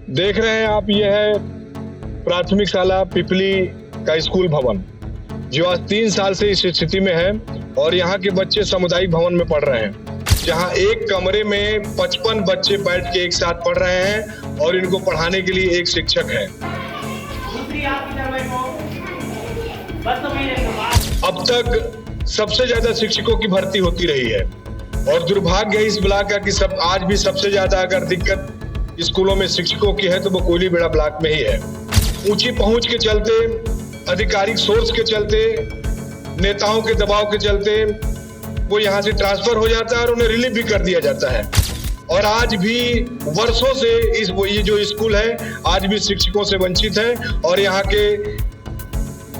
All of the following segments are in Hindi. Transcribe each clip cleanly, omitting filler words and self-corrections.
देख रहे हैं आप, ये है प्राथमिक शाला पिपली का स्कूल भवन, जो आज 3 साल से इस स्थिति में है और यहाँ के बच्चे सामुदायिक भवन में पढ़ रहे हैं, जहाँ एक कमरे में 55 बच्चे बैठ के एक साथ पढ़ रहे हैं और इनको पढ़ाने के लिए एक शिक्षक है। अब तक सबसे ज्यादा शिक्षकों की भर्ती होती रही है और दुर्भाग्य है इस ब्लॉक का कि आज भी सबसे ज्यादा अगर दिक्कत स्कूलों में शिक्षकों की है तो वो कोयलीबेड़ा ब्लॉक में ही है। ऊंची पहुंच के चलते, आधिकारिक सोर्स के चलते, नेताओं के दबाव के चलते वो यहाँ से ट्रांसफर हो जाता है और उन्हें रिलीव भी कर दिया जाता है। और आज भी वर्षों से ये जो स्कूल है आज भी शिक्षकों से वंचित है और यहाँ के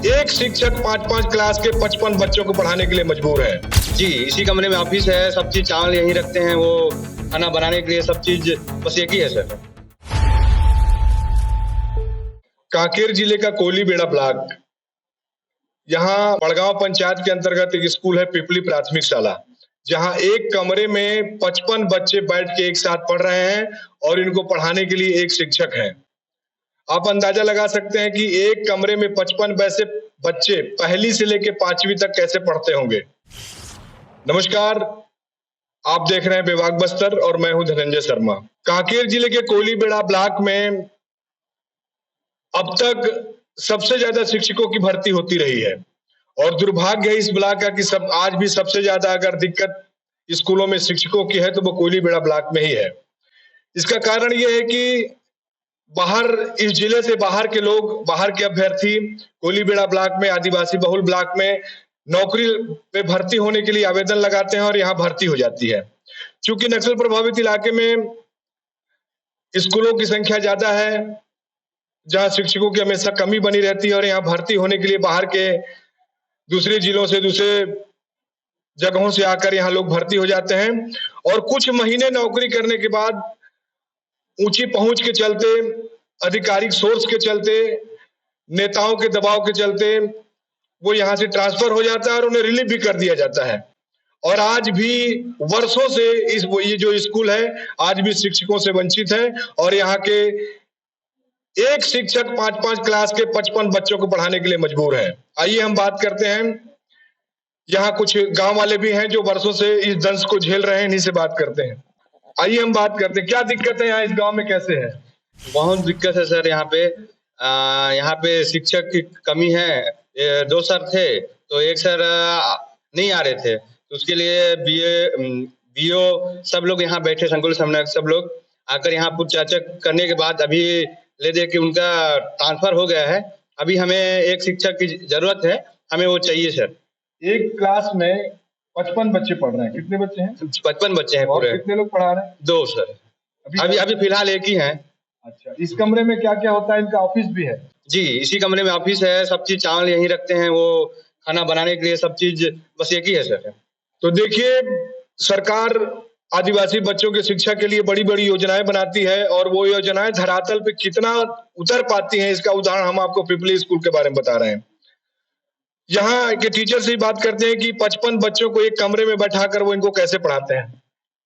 एक शिक्षक 5-5 क्लास के 55 बच्चों को पढ़ाने के लिए मजबूर है। जी, इसी कमरे में ऑफिस है, सब चीज चावल यहीं रखते हैं, वो खाना बनाने के लिए सब चीज बस एक ही है सर। कांकेर जिले का कोयलीबेड़ा ब्लॉक, यहाँ बड़गांव पंचायत के अंतर्गत एक स्कूल है पिपली प्राथमिक शाला, जहाँ एक कमरे में 55 बच्चे बैठ के एक साथ पढ़ रहे हैं और इनको पढ़ाने के लिए एक शिक्षक है। आप अंदाजा लगा सकते हैं कि एक कमरे में 55 वैसे बच्चे पहली से लेकर 5वीं तक कैसे पढ़ते होंगे। नमस्कार, आप देख रहे हैं विभाग बस्तर और मैं हूं धनंजय शर्मा। कांकेर जिले के कोयलीबेड़ा ब्लॉक में अब तक सबसे ज्यादा शिक्षकों की भर्ती होती रही है और दुर्भाग्य है इस ब्लॉक का कि आज भी सबसे ज्यादा अगर दिक्कत स्कूलों में शिक्षकों की है तो वो कोयलीबेड़ा ब्लॉक में ही है। इसका कारण ये है कि इस जिले से बाहर के लोग, बाहर के अभ्यर्थी कोयलीबेड़ा ब्लॉक में, आदिवासी बहुल ब्लॉक में नौकरी पे भर्ती होने के लिए आवेदन लगाते हैं और यहाँ भर्ती हो जाती है। चूंकि नक्सल प्रभावित इलाके में स्कूलों की संख्या ज्यादा है, जहाँ शिक्षकों की हमेशा कमी बनी रहती है और यहाँ भर्ती होने के लिए बाहर के दूसरे जिलों से, दूसरे जगहों से आकर यहाँ लोग भर्ती हो जाते हैं और कुछ महीने नौकरी करने के बाद ऊंची पहुंच के चलते, आधिकारिक सोर्स के चलते, नेताओं के दबाव के चलते वो यहाँ से ट्रांसफर हो जाता है और उन्हें रिलीव भी कर दिया जाता है। और आज भी वर्षों से ये जो स्कूल है आज भी शिक्षकों से वंचित है और यहाँ के एक शिक्षक 5-5 क्लास के 55 बच्चों को पढ़ाने के लिए मजबूर है। आइए हम बात करते हैं, यहाँ कुछ गांव वाले भी हैं जो वर्षों से इस दंश को झेल रहे हैं, इन्हीं से बात करते हैं। आइए हम बात करते हैं, क्या दिक्कत है यहाँ इस गांव में, कैसे है? बहुत दिक्कत है सर। यहाँ पे शिक्षक की कमी है। 2 सर थे तो एक सर नहीं आ रहे थे, तो उसके लिए बीओ सब लोग यहाँ बैठे, संकुल समन्वयक सब लोग आकर यहाँ पूछ चर्चा करने के बाद अभी ले दे कि उनका ट्रांसफर हो गया है। अभी हमें एक शिक्षक की जरूरत है, हमें वो चाहिए सर। एक क्लास में 55 बच्चे पढ़ रहे हैं, कितने बच्चे हैं? 55 बच्चे हैं पूरे। कितने लोग पढ़ा रहे हैं? 2 सर। अभी फिलहाल एक ही है। अच्छा, इस कमरे में क्या क्या होता है? इनका ऑफिस भी है? जी, इसी कमरे में ऑफिस है, सब चीज चावल यहीं रखते हैं, वो खाना बनाने के लिए सब चीज बस एक ही है सर। तो देखिए, सरकार आदिवासी बच्चों की शिक्षा के लिए बड़ी बड़ी योजनाएं बनाती है और वो योजनाएं धरातल पे कितना उतर पाती हैं, इसका उदाहरण हम आपको पिपली स्कूल के बारे में बता रहे हैं। यहाँ के टीचर से ही बात करते हैं कि 55 बच्चों को एक कमरे में बैठाकर वो इनको कैसे पढ़ाते हैं।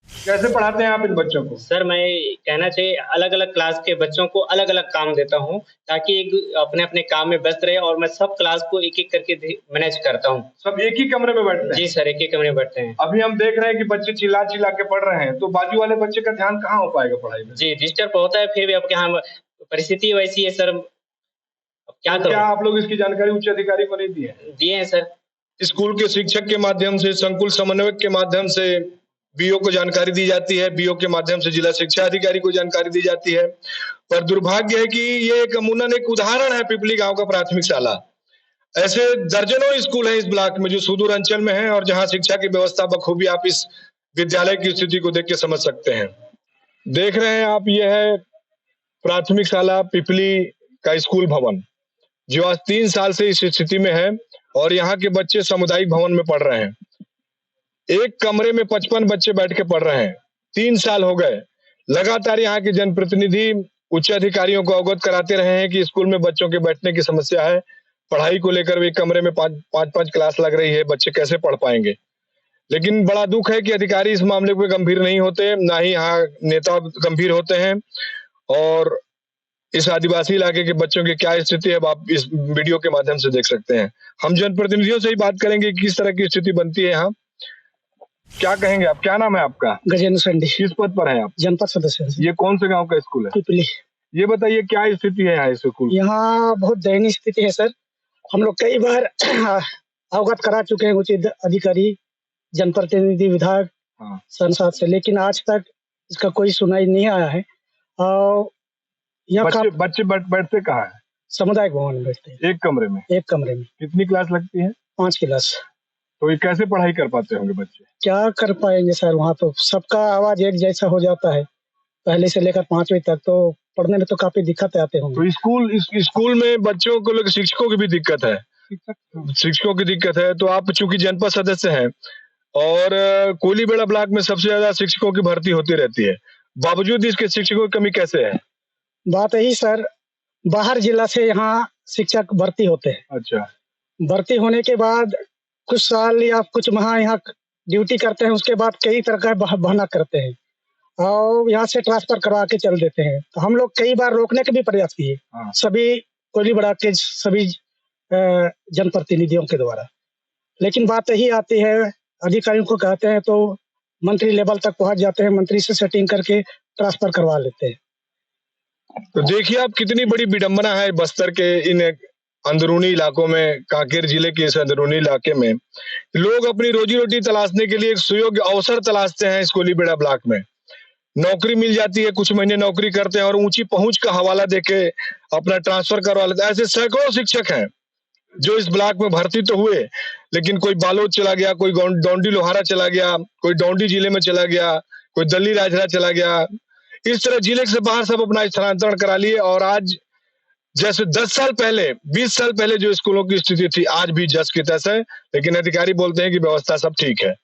कैसे पढ़ाते हैं आप इन बच्चों को? सर, मैं कहना चाहिए अलग अलग क्लास के बच्चों को अलग अलग काम देता हूँ ताकि एक अपने अपने काम में व्यस्त रहे और मैं सब क्लास को एक एक करके मैनेज करता हूँ। सब एक ही कमरे में बैठते हैं? जी सर, एक ही कमरे में बैठते हैं। अभी हम देख रहे हैं कि बच्चे चिल्ला चिल्ला के पढ़ रहे हैं, तो बाजू वाले बच्चे का ध्यान कहाँ हो पाएगा पढ़ाई में? जी, डिस्टर्ब होता है, फिर भी अब यहाँ परिस्थिति वैसी है सर, अब क्या करूं? क्या आप लोग इसकी जानकारी उच्च अधिकारी को नहीं दिए? दिए हैं सर। स्कूल के शिक्षक के माध्यम से, संकुल समन्वयक के माध्यम से बीओ को जानकारी दी जाती है, बीओ के माध्यम से जिला शिक्षा अधिकारी को जानकारी दी जाती है, पर दुर्भाग्य है कि ये एक अमूनन एक उदाहरण है पिपली गांव का प्राथमिक शाला। ऐसे दर्जनों स्कूल हैं इस ब्लॉक में जो सुदूर अंचल में है और जहां शिक्षा की व्यवस्था बखूबी आप इस विद्यालय की स्थिति को देख के समझ सकते हैं। देख रहे हैं आप, ये है प्राथमिक शाला पिपली का स्कूल भवन, जो आज 3 साल से इस स्थिति में है और यहाँ के बच्चे सामुदायिक भवन में पढ़ रहे हैं। एक कमरे में 55 बच्चे बैठ के पढ़ रहे हैं। 3 साल हो गए। लगातार यहाँ के जनप्रतिनिधि उच्च अधिकारियों को अवगत कराते रहे हैं कि स्कूल में बच्चों के बैठने की समस्या है, पढ़ाई को लेकर एक कमरे में 5-5 क्लास लग रही है, बच्चे कैसे पढ़ पाएंगे। लेकिन बड़ा दुख है कि अधिकारी इस मामले पे गंभीर नहीं होते, ना ही यहाँ नेता गंभीर होते हैं और इस आदिवासी इलाके के बच्चों की क्या स्थिति है, अब आप इस वीडियो के माध्यम से देख सकते हैं। हम जनप्रतिनिधियों से ही बात करेंगे किस तरह की स्थिति बनती है यहाँ। क्या कहेंगे आप, क्या नाम है आपका? गजेंद्र संडी। किस पद पर है आप? जनपद सदस्य। ये कौन से गांव का स्कूल है? पिपली। ये बताइए क्या स्थिति है यहाँ स्कूल? यहाँ बहुत दयनीय स्थिति है सर। हम लोग कई बार अवगत करा चुके हैं उचित अधिकारी, जनप्रतिनिधि, विधायक, सांसद से, लेकिन आज तक इसका कोई सुनाई नहीं आया है। और बच्चे बैठते कहाँ है? सामुदायिक भवन में बैठते हैं। एक कमरे में? एक कमरे में। कितनी क्लास लगती है? 5 क्लास। तो ये कैसे पढ़ाई कर पाते होंगे बच्चे? क्या कर पाएंगे सर, वहाँ तो सबका आवाज एक जैसा हो जाता है, पहले से लेकर 5वीं तक, तो पढ़ने में तो काफी दिक्कत आते होंगे। तो स्कूल में बच्चों को लेकर शिक्षकों की भी दिक्कत है? शिक्षकों की दिक्कत है। तो आप चूंकि जनपद सदस्य हैं और कोलीबेड़ा ब्लॉक में सबसे ज्यादा शिक्षकों की भर्ती होती रहती है, बावजूद इसके शिक्षकों की कमी कैसे है? बात यही सर, बाहर जिला से यहाँ शिक्षक भर्ती होते हैं। अच्छा। भर्ती होने के बाद कुछ साल या कुछ माह यहाँ ड्यूटी करते हैं, उसके बाद कई तरह का बहाना करते हैं और यहाँ से ट्रांसफर करवा के चल देते हैं। तो हम लोग कई बार रोकने के भी प्रयास किए, सभी कोलीबेड़ा के सभी जनप्रतिनिधियों के द्वारा, लेकिन बात यही आती है, अधिकारियों को कहते हैं तो मंत्री लेवल तक पहुंच जाते हैं, मंत्री से सेटिंग करके ट्रांसफर करवा लेते हैं। तो देखिए आप कितनी बड़ी विडंबना है बस्तर के इन अंदरूनी इलाकों में, कांकेर जिले के इस अंदरूनी इलाके में लोग अपनी रोजी रोटी तलाशने के लिए एक सुयोग्य अवसर तलाशते हैं। इस कोलीबेड़ा ब्लॉक में नौकरी मिल जाती है, कुछ महीने नौकरी करते हैं और ऊंची पहुंच का हवाला देके अपना ट्रांसफर करवा लेते हैं। ऐसे सैकड़ों शिक्षक हैं जो इस ब्लॉक में भर्ती तो हुए, लेकिन कोई बालोद चला गया, कोई डौंडी लोहारा चला गया, कोई डौंडी जिले में चला गया, कोई दल्ली राजरा चला गया। इस तरह जिले से बाहर सब अपना स्थानांतरण करा लिए और आज जैसे 10 साल पहले, 20 साल पहले जो स्कूलों की स्थिति थी, आज भी जस की तस है। लेकिन अधिकारी बोलते हैं कि व्यवस्था सब ठीक है।